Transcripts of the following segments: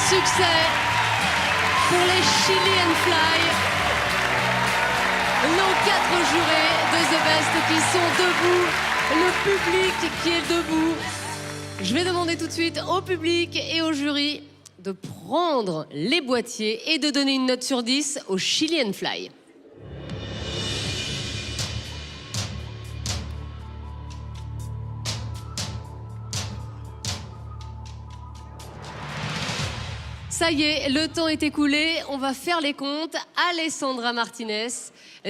succès pour les Chilean Fly, nos 4 jurés de The Best qui sont debout, le public qui est debout. Je vais demander tout de suite au public et au jury de prendre les boîtiers et de donner une note sur 10 aux Chilean Fly. Ça y est, le temps est écoulé, on va faire les comptes. Alessandra Martinez,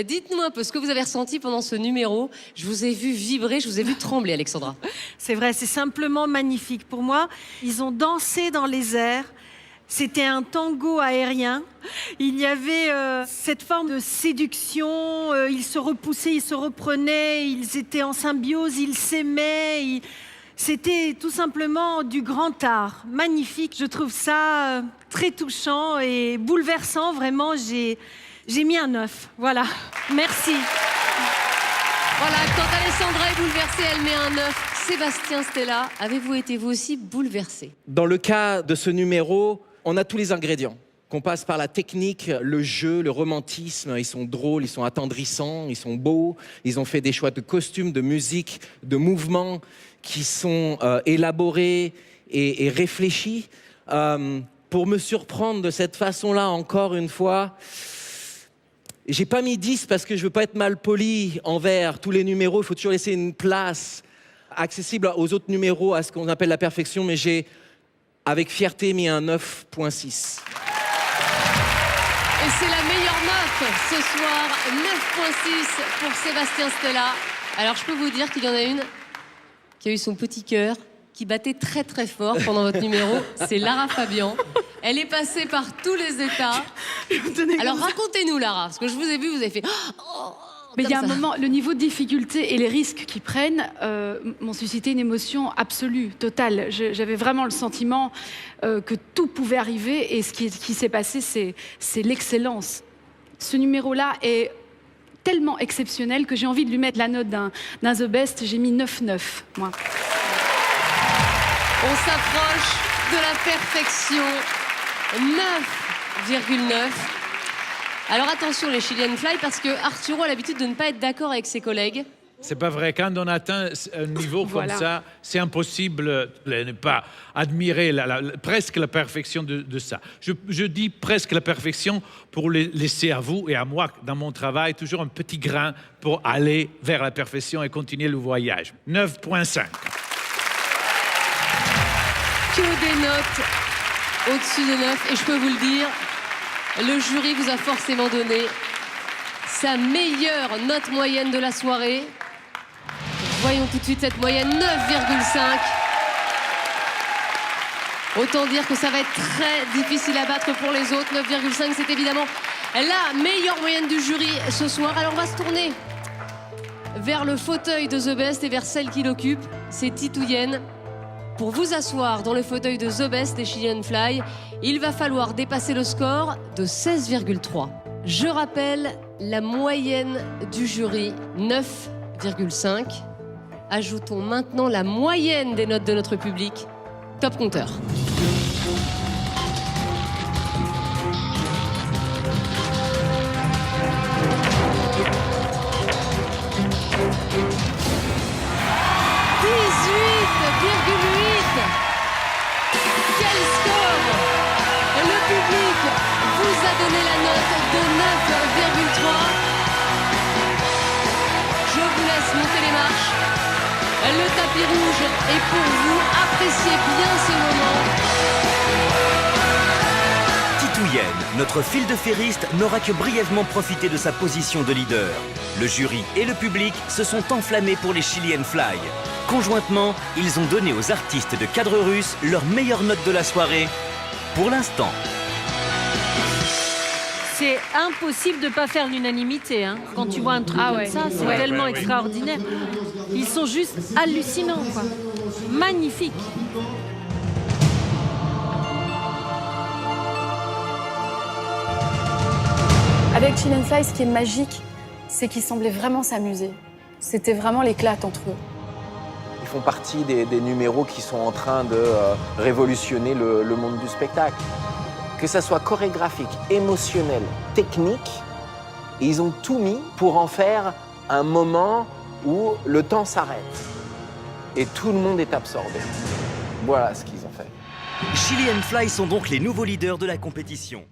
dites-nous un peu ce que vous avez ressenti pendant ce numéro. Je vous ai vu vibrer, je vous ai vu trembler, Alexandra. C'est vrai, c'est simplement magnifique. Pour moi, ils ont dansé dans les airs. C'était un tango aérien. Il y avait cette forme de séduction. Ils se repoussaient, ils se reprenaient. Ils étaient en symbiose, ils s'aimaient. C'était tout simplement du grand art. Magnifique. Je trouve ça très touchant et bouleversant. Vraiment, j'ai mis un 9. Voilà. Merci. Voilà, quand Alessandra est bouleversée, elle met un 9. Sébastien Stella, avez-vous été vous aussi bouleversé? Dans le cas de ce numéro, on a tous les ingrédients. Qu'on passe par la technique, le jeu, le romantisme. Ils sont drôles, ils sont attendrissants, ils sont beaux. Ils ont fait des choix de costumes, de musique, de mouvements qui sont élaborés et réfléchis. Pour me surprendre de cette façon-là, encore une fois, j'ai pas mis 10 parce que je veux pas être mal poli envers tous les numéros. Il faut toujours laisser une place accessible aux autres numéros, à ce qu'on appelle la perfection. Mais j'ai, avec fierté, mis un 9.6. Et c'est la meilleure note ce soir, 9.6 pour Sébastien Stella. Alors je peux vous dire qu'il y en a une qui a eu son petit cœur, qui battait très très fort pendant votre numéro, c'est Lara Fabian. Elle est passée par tous les états. Alors racontez-nous Lara, parce que je vous ai vu, vous avez fait... Mais il y a un moment, le niveau de difficulté et les risques qu'ils prennent m'ont suscité une émotion absolue, totale. J'avais vraiment le sentiment que tout pouvait arriver et ce qui s'est passé, c'est l'excellence. Ce numéro-là est tellement exceptionnel que j'ai envie de lui mettre la note d'un The Best. J'ai mis 9,9, moi. On s'approche de la perfection. 9,9. Alors attention les Chilean Fly, parce que Arturo a l'habitude de ne pas être d'accord avec ses collègues. C'est pas vrai. Quand on atteint un niveau comme ça, c'est impossible de ne pas admirer presque la perfection de ça. Je dis presque la perfection pour laisser à vous et à moi, dans mon travail, toujours un petit grain pour aller vers la perfection et continuer le voyage. 9.5. Que des notes au-dessus de 9. Et je peux vous le dire, le jury vous a forcément donné sa meilleure note moyenne de la soirée. Voyons tout de suite cette moyenne, 9,5. Autant dire que ça va être très difficile à battre pour les autres. 9,5, c'est évidemment la meilleure moyenne du jury ce soir. Alors on va se tourner vers le fauteuil de The Best et vers celle qui l'occupe. C'est Titouienne. Pour vous asseoir dans le fauteuil de The Best et Chilean Fly, il va falloir dépasser le score de 16,3. Je rappelle la moyenne du jury, 9,5. Ajoutons maintenant la moyenne des notes de notre public. Top compteur. Quel score! Le public vous a donné la note de 9,3. Je vous laisse monter les marches. Le tapis rouge est pour vous. Appréciez bien ce moment. Titouienne, notre fil de ferriste, n'aura que brièvement profité de sa position de leader. Le jury et le public se sont enflammés pour les Chilean Fly. Conjointement, ils ont donné aux artistes de cadre russe leur meilleure note de la soirée, pour l'instant. C'est impossible de ne pas faire l'unanimité. Hein. Quand tu vois un truc comme ça, c'est tellement extraordinaire. Ils sont juste hallucinants, quoi. Magnifiques. Avec Chilean Fly, ce qui est magique, c'est qu'ils semblaient vraiment s'amuser. C'était vraiment l'éclate entre eux. font partie des numéros qui sont en train de révolutionner le monde du spectacle. Que ça soit chorégraphique, émotionnel, technique, ils ont tout mis pour en faire un moment où le temps s'arrête. Et tout le monde est absorbé. Voilà ce qu'ils ont fait. Chilean Fly sont donc les nouveaux leaders de la compétition.